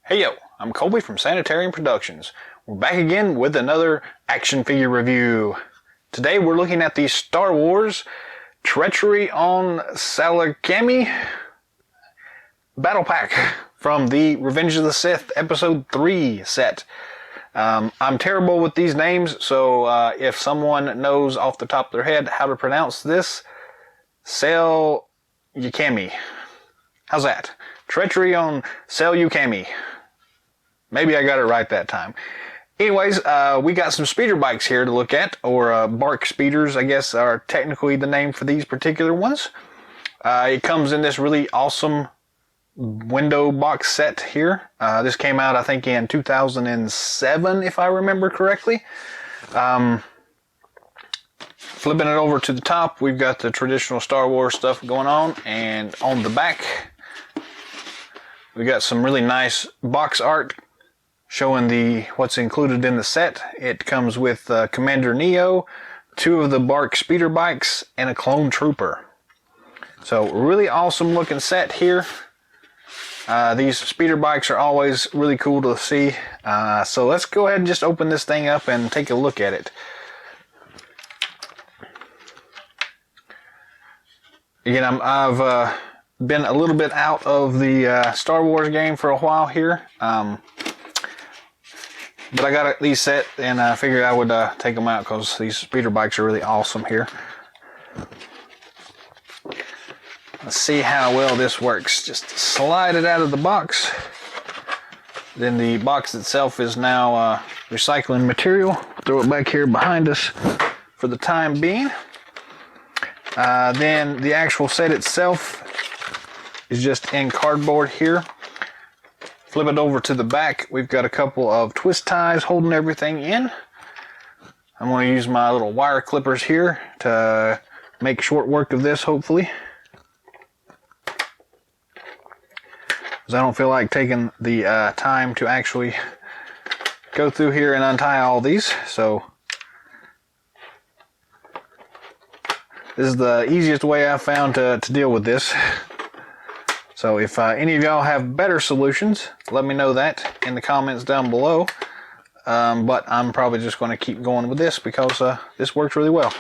Hey yo, I'm Colby from Sanitarium Productions. We're back again with another action figure review. Today we're looking at the Star Wars Treachery on Saleucami Battle Pack from the Revenge of the Sith Episode 3 set. I'm terrible with these names, so if someone knows off the top of their head how to pronounce this, Saleucami. How's that? Treachery on Saleucami. Maybe I got it right that time. Anyways, we got some speeder bikes here to look at, or bark speeders, I guess, are technically the name for these particular ones. It comes in this really awesome window box set here. This came out, I think, in 2007, if I remember correctly. Flipping it over to the top, we've got the traditional Star Wars stuff going on, and on the back, we got some really nice box art showing what's included in the set. It comes with Commander Neo, 2 of the bark speeder bikes, and a clone trooper. So really awesome looking set here. These speeder bikes are always really cool to see. So let's go ahead and just open this thing up and take a look at it. Again, I've been a little bit out of the Star Wars game for a while here. But I got these set, and I figured I would take them out because these speeder bikes are really awesome here. Let's see how well this works. Just slide it out of the box. Then the box itself is now recycling material. Throw it back here behind us for the time being. Then the actual set itself is just in cardboard here. Flip it over to the back. We've got a couple of twist ties holding everything in. I'm going to use my little wire clippers here to make short work of this, hopefully. Because I don't feel like taking the time to actually go through here and untie all these. So this is the easiest way I've found to deal with this. So if any of y'all have better solutions, let me know that in the comments down below. But I'm probably just going to keep going with this because this works really well.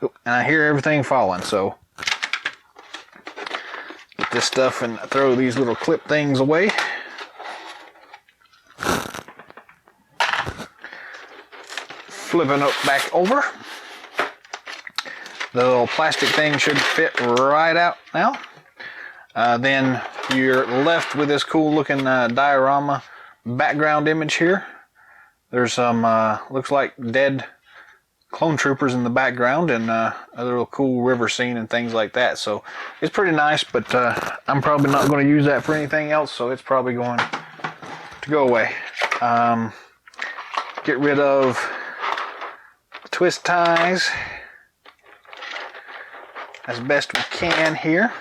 And I hear everything falling, so get this stuff and throw these little clip things away. Flipping it back over. The little plastic thing should fit right out now. Then you're left with this cool looking diorama background image here. There's some, looks like dead clone troopers in the background, and a little cool river scene and things like that. So it's pretty nice, but I'm probably not going to use that for anything else, so it's probably going to go away. Get rid of twist ties as best we can here.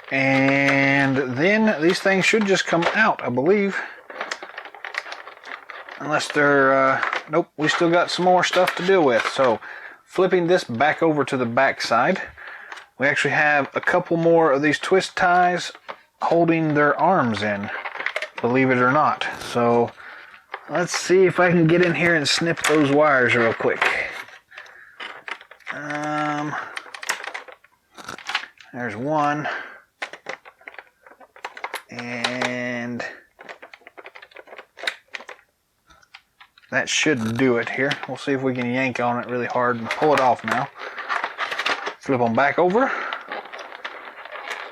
And then these things should just come out, I believe. Unless they're, nope, we still got some more stuff to deal with. So flipping this back over to the back side, we actually have a couple more of these twist ties holding their arms in, believe it or not. So let's see if I can get in here and snip those wires real quick. There's one. And that should do it here. We'll see if we can yank on it really hard and pull it off now. Flip them back over.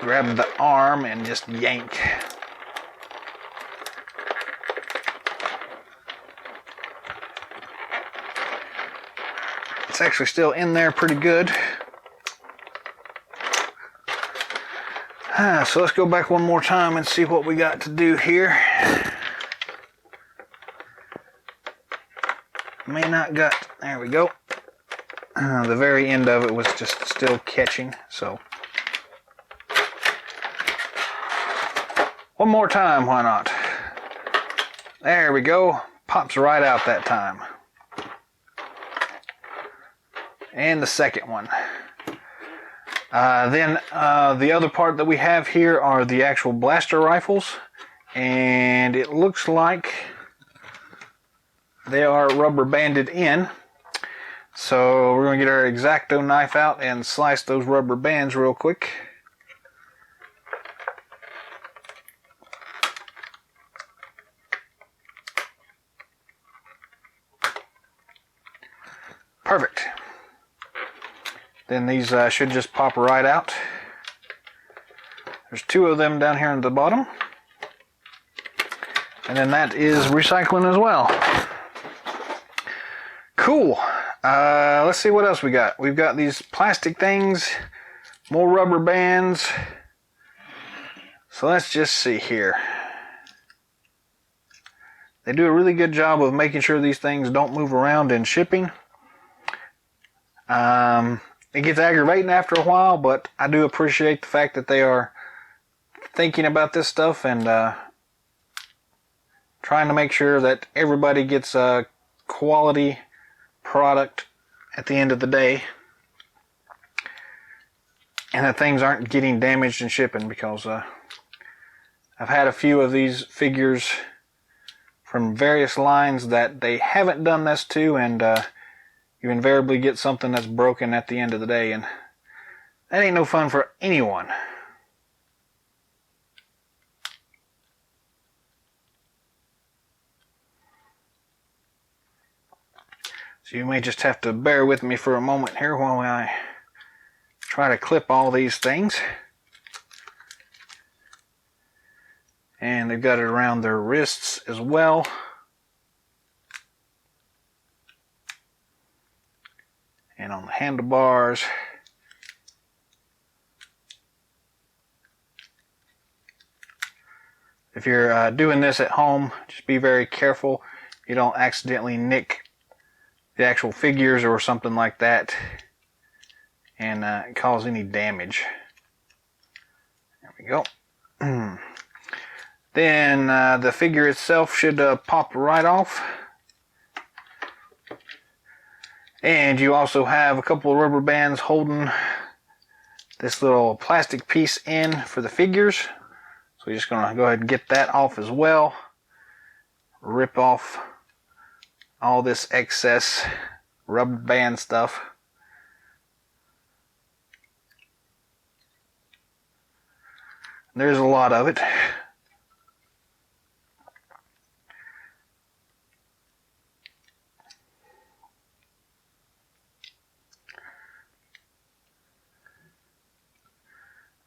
Grab the arm and just yank. It's actually still in there pretty good. So let's go back one more time and see what we got to do here. May not got, there we go. The very end of it was just still catching, so. One more time, why not? There we go. Pops right out that time. And the second one. Then the other part that we have here are the actual blaster rifles, and it looks like they are rubber banded in. So we're going to get our X-Acto knife out and slice those rubber bands real quick. Perfect. Then these should just pop right out. There's 2 of them down here at the bottom. And then that is recycling as well. Cool. Let's see what else we got. We've got these plastic things, more rubber bands. So let's just see here. They do a really good job of making sure these things don't move around in shipping. It gets aggravating after a while, but I do appreciate the fact that they are thinking about this stuff and trying to make sure that everybody gets a quality product at the end of the day, and that things aren't getting damaged in shipping, because I've had a few of these figures from various lines that they haven't done this to, and you invariably get something that's broken at the end of the day, and that ain't no fun for anyone. So you may just have to bear with me for a moment here while I try to clip all these things. And they've got it around their wrists as well. And on the handlebars. If you're doing this at home, just be very careful you don't accidentally nick the actual figures or something like that and cause any damage. There we go. Then the figure itself should pop right off. And you also have a couple of rubber bands holding this little plastic piece in for the figures. So we're just going to go ahead and get that off as well. Rip off all this excess rubber band stuff. There's a lot of it.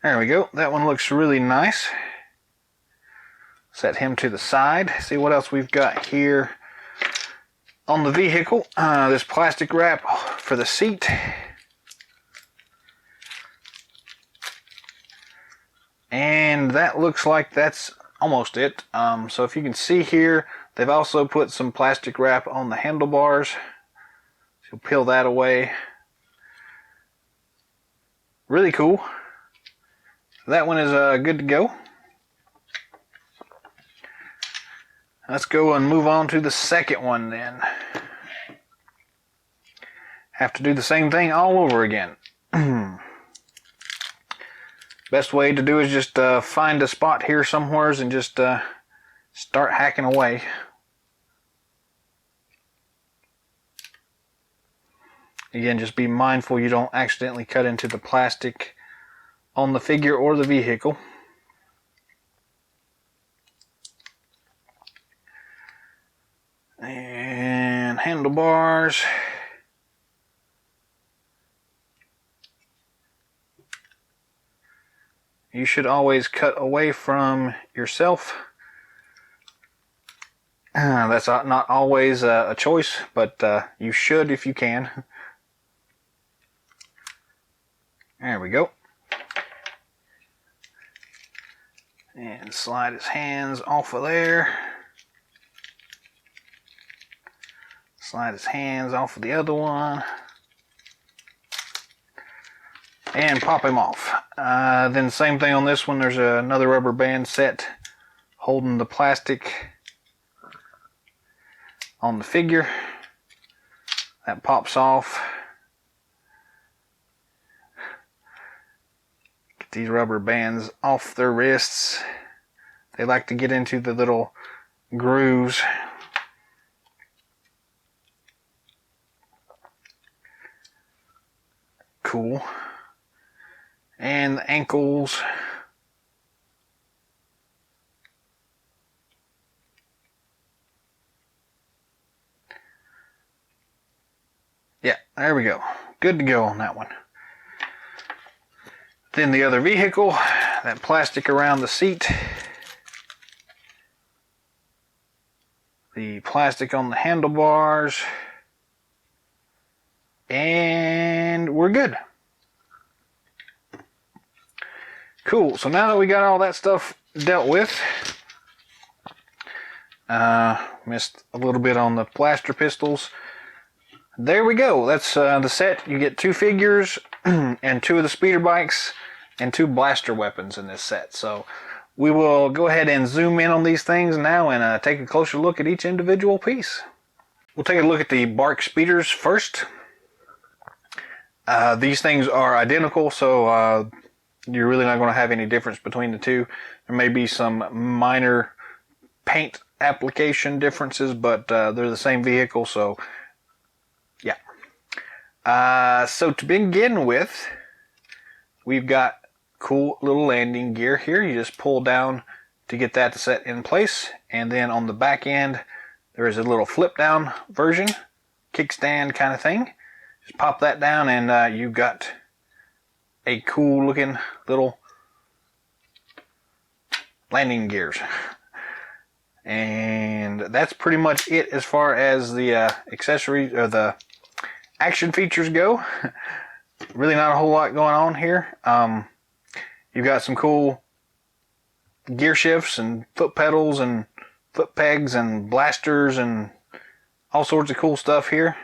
There we go. That one looks really nice. Set him to the side. See what else we've got here on the vehicle. This plastic wrap for the seat. And that looks like that's almost it. So if you can see here, they've also put some plastic wrap on the handlebars. So peel that away. Really cool. That one is good to go. Let's go and move on to the second one then. Have to do the same thing all over again. Best way to do is just find a spot here somewheres and just start hacking away. Again, just be mindful you don't accidentally cut into the plastic on the figure or the vehicle. And handlebars. You should always cut away from yourself. That's not always a choice, but you should if you can. There we go. And slide his hands off of there. Slide his hands off of the other one. And pop him off. Then same thing on this one. There's another rubber band set holding the plastic on the figure. That pops off. Get these rubber bands off their wrists. They like to get into the little grooves. Cool. And the ankles. Yeah, there we go. Good to go on that one. Then the other vehicle, that plastic around the seat. The plastic on the handlebars. And we're good. Cool, so now that we got all that stuff dealt with, missed a little bit on the blaster pistols. There we go, that's the set. You get 2 figures and 2 of the speeder bikes and 2 blaster weapons in this set. So we will go ahead and zoom in on these things now and take a closer look at each individual piece. We'll take a look at the BARC speeders first. These things are identical, so you're really not going to have any difference between the two. There may be some minor paint application differences, but they're the same vehicle, so yeah. So to begin with, we've got cool little landing gear here. You just pull down to get that to set in place, and then on the back end there is a little flip down version, kickstand kind of thing. Just pop that down and you've got a cool looking little landing gears. And that's pretty much it as far as the accessories or the action features go. Really not a whole lot going on here. You've got some cool gear shifts and foot pedals and foot pegs and blasters and all sorts of cool stuff here.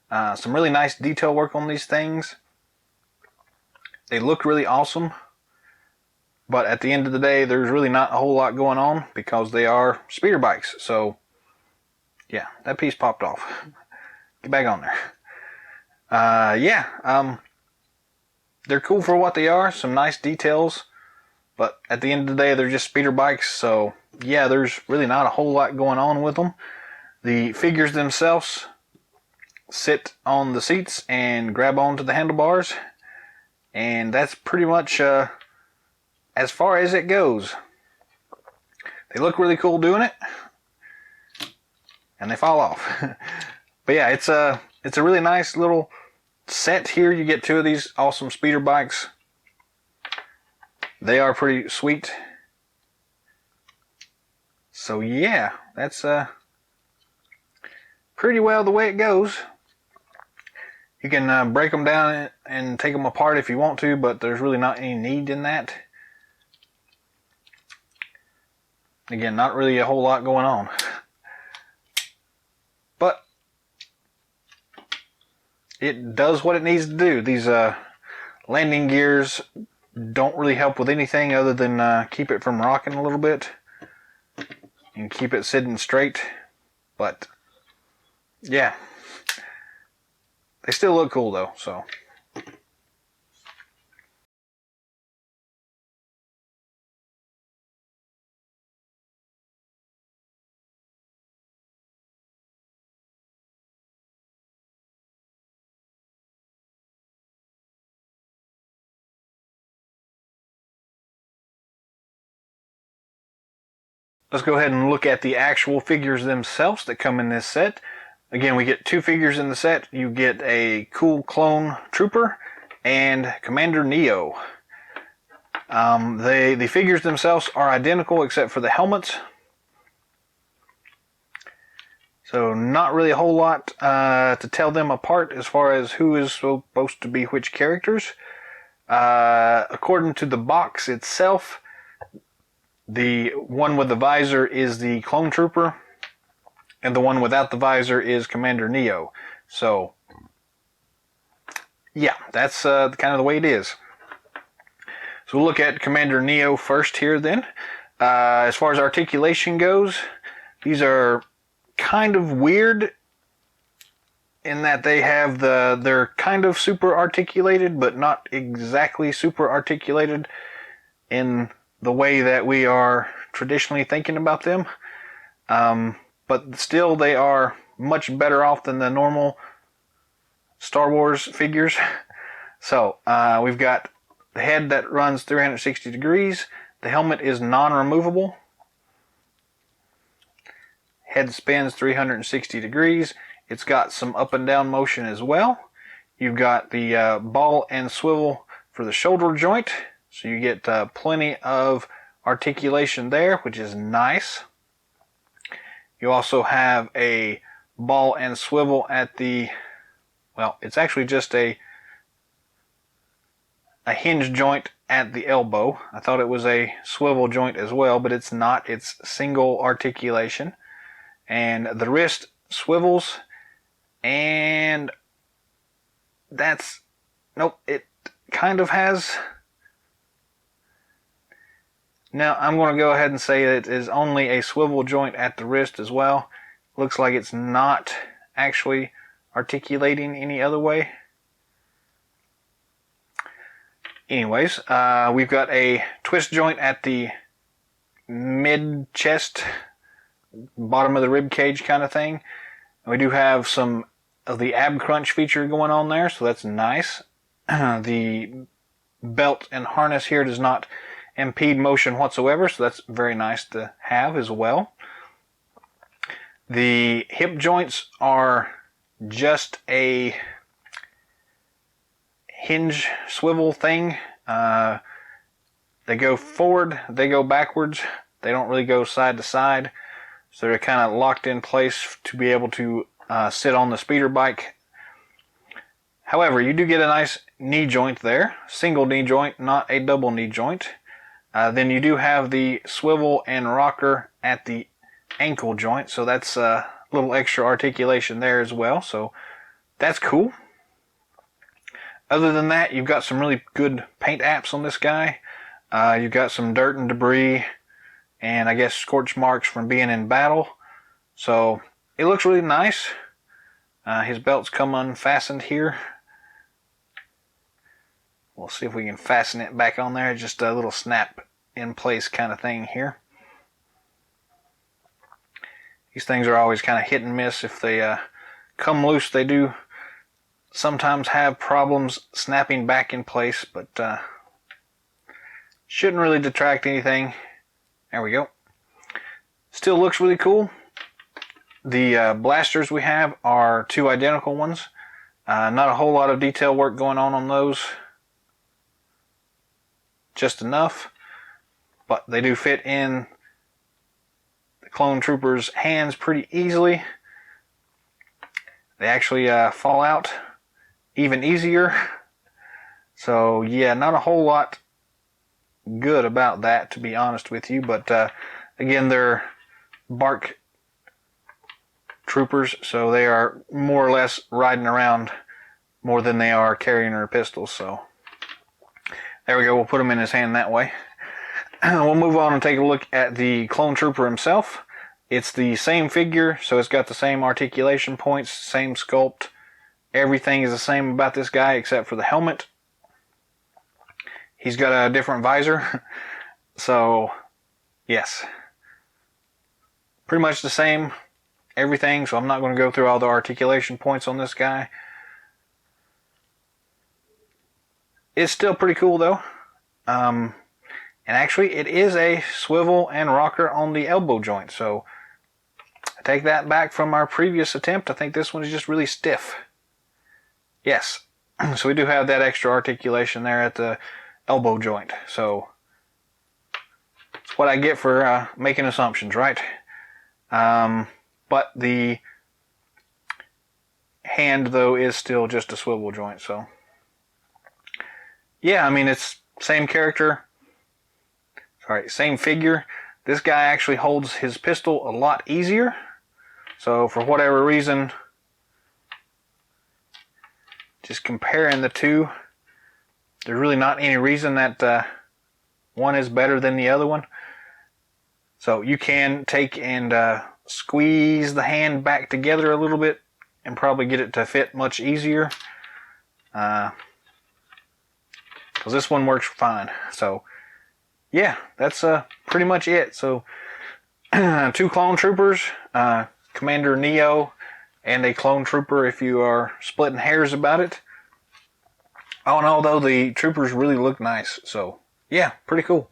Some really nice detail work on these things. They look really awesome, but at the end of the day, there's really not a whole lot going on because they are speeder bikes. So, yeah, that piece popped off. Get back on there. They're cool for what they are. Some nice details, but at the end of the day, they're just speeder bikes. So, yeah, there's really not a whole lot going on with them. The figures themselves sit on the seats and grab onto the handlebars, and that's pretty much as far as it goes. They look really cool doing it, and they fall off. But yeah, it's a really nice little set here. You get 2 of these awesome speeder bikes. They are pretty sweet. So yeah, that's pretty well the way it goes. You can break them down and take them apart if you want to, but there's really not any need in that. Again, not really a whole lot going on. But it does what it needs to do. These landing gears don't really help with anything other than keep it from rocking a little bit and keep it sitting straight. But yeah, they still look cool though, so. Let's go ahead and look at the actual figures themselves that come in this set. Again, we get 2 figures in the set. You get a cool clone trooper and Commander Neo. The figures themselves are identical except for the helmets. So not really a whole lot to tell them apart as far as who is supposed to be which characters. According to the box itself, the one with the visor is the clone trooper, and the one without the visor is Commander Neo. So, yeah, that's kind of the way it is. So we'll look at Commander Neo first here then. As far as articulation goes, these are kind of weird in that they have they're kind of super articulated, but not exactly super articulated in the way that we are traditionally thinking about them. But still, they are much better off than the normal Star Wars figures. So we've got the head that runs 360 degrees. The helmet is non-removable. Head spins 360 degrees. It's got some up and down motion as well. You've got the ball and swivel for the shoulder joint. So you get plenty of articulation there, which is nice. You also have a ball and swivel at the, well, it's actually just a hinge joint at the elbow. I thought it was a swivel joint as well, but it's not. It's single articulation. And the wrist swivels, and that's, nope, it kind of has. Now, I'm going to go ahead and say that it is only a swivel joint at the wrist as well. Looks like it's not actually articulating any other way. Anyways, we've got a twist joint at the mid-chest, bottom of the rib cage kind of thing. We do have some of the ab crunch feature going on there, so that's nice. The belt and harness here does not impede motion whatsoever, so that's very nice to have as well. The hip joints are just a hinge swivel thing. They go forward, they go backwards, they don't really go side to side, so they're kind of locked in place to be able to sit on the speeder bike. However, you do get a nice knee joint there, single knee joint, not a double knee joint. Then you do have the swivel and rocker at the ankle joint, so that's a little extra articulation there as well, so that's cool. Other than that, you've got some really good paint apps on this guy. You've got some dirt and debris, and I guess scorch marks from being in battle, so it looks really nice. His belts come unfastened here. We'll see if we can fasten it back on there. Just a little snap in place kind of thing here. These things are always kind of hit and miss. If they come loose, they do sometimes have problems snapping back in place, but shouldn't really detract anything. There we go. Still looks really cool. The blasters we have are two identical ones. Not a whole lot of detail work going on those. Just enough, but they do fit in the clone trooper's hands pretty easily. They actually fall out even easier. So yeah, not a whole lot good about that, to be honest with you, but again, they're bark troopers, so they are more or less riding around more than they are carrying their pistols, so there we go, we'll put them in his hand that way. We'll move on and take a look at the clone trooper himself. It's the same figure, so it's got the same articulation points, same sculpt. Everything is the same about this guy except for the helmet. He's got a different visor, so yes. Pretty much the same everything, so I'm not going to go through all the articulation points on this guy. It's still pretty cool though. And actually it is a swivel and rocker on the elbow joint, so I take that back from our previous attempt. I think this one is just really stiff. Yes, so we do have that extra articulation there at the elbow joint, so it's what I get for making assumptions, right? But the hand though is still just a swivel joint, so yeah, I mean, it's same character, sorry, same figure. This guy actually holds his pistol a lot easier, so for whatever reason, just comparing the two, there's really not any reason that one is better than the other one. So you can take and squeeze the hand back together a little bit and probably get it to fit much easier. Because this one works fine. So yeah, that's pretty much it. So 2 clone troopers, Commander Neo, and a clone trooper if you are splitting hairs about it. All in all, though, the troopers really look nice. So yeah, pretty cool.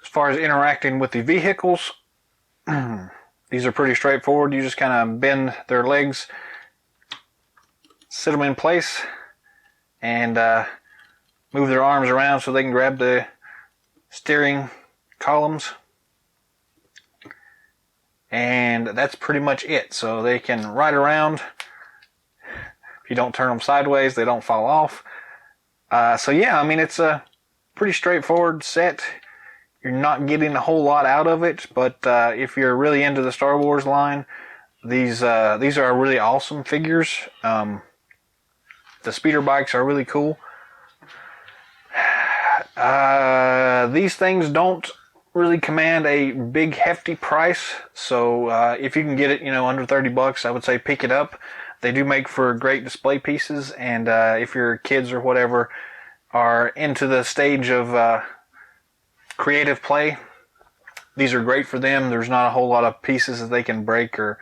As far as interacting with the vehicles, these are pretty straightforward. You just kind of bend their legs, sit them in place, and move their arms around so they can grab the steering columns. And that's pretty much it. So they can ride around. If you don't turn them sideways, they don't fall off. So yeah, I mean, it's a pretty straightforward set. You're not getting a whole lot out of it, but if you're really into the Star Wars line, these are really awesome figures. The speeder bikes are really cool. These things don't really command a big hefty price, so if you can get it, under $30, I would say pick it up. They do make for great display pieces, and if your kids or whatever are into the stage of creative play, these are great for them. There's not a whole lot of pieces that they can break, or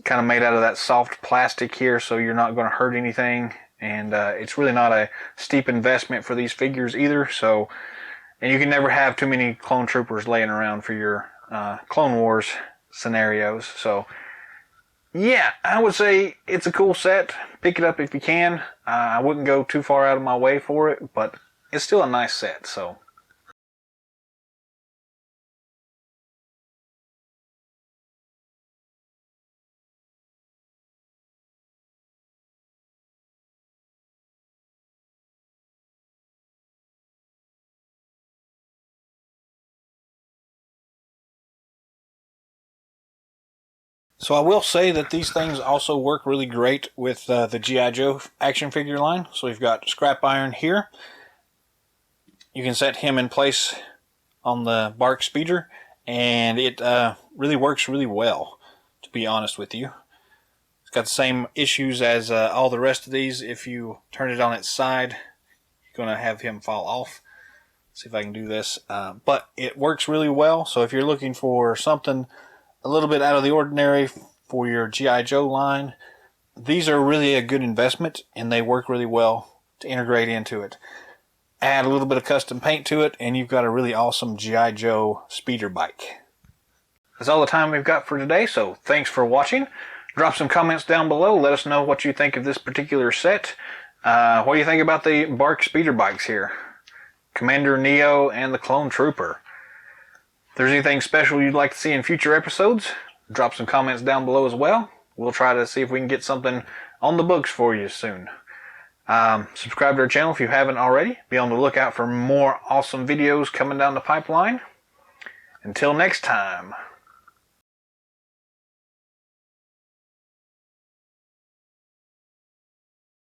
kind of made out of that soft plastic here, so you're not going to hurt anything. And it's really not a steep investment for these figures either. So, and you can never have too many clone troopers laying around for your Clone Wars scenarios. So yeah, I would say it's a cool set. Pick it up if you can. I wouldn't go too far out of my way for it, but it's still a nice set. So I will say that these things also work really great with the G.I. Joe action figure line. So we've got Scrap Iron here. You can set him in place on the BARC speeder, and it really works really well, to be honest with you. It's got the same issues as all the rest of these. If you turn it on its side, you're going to have him fall off. See if I can do this. But it works really well, so if you're looking for something a little bit out of the ordinary for your G.I. Joe line, these are really a good investment, and they work really well to integrate into it. Add a little bit of custom paint to it, and you've got a really awesome G.I. Joe speeder bike. That's all the time we've got for today, so thanks for watching. Drop some comments down below. Let us know what you think of this particular set. What do you think about the BARC speeder bikes here? Commander Neo and the Clone Trooper. If there's anything special you'd like to see in future episodes, drop some comments down below as well. We'll try to see if we can get something on the books for you soon. Subscribe to our channel if you haven't already. Be on the lookout for more awesome videos coming down the pipeline. Until next time.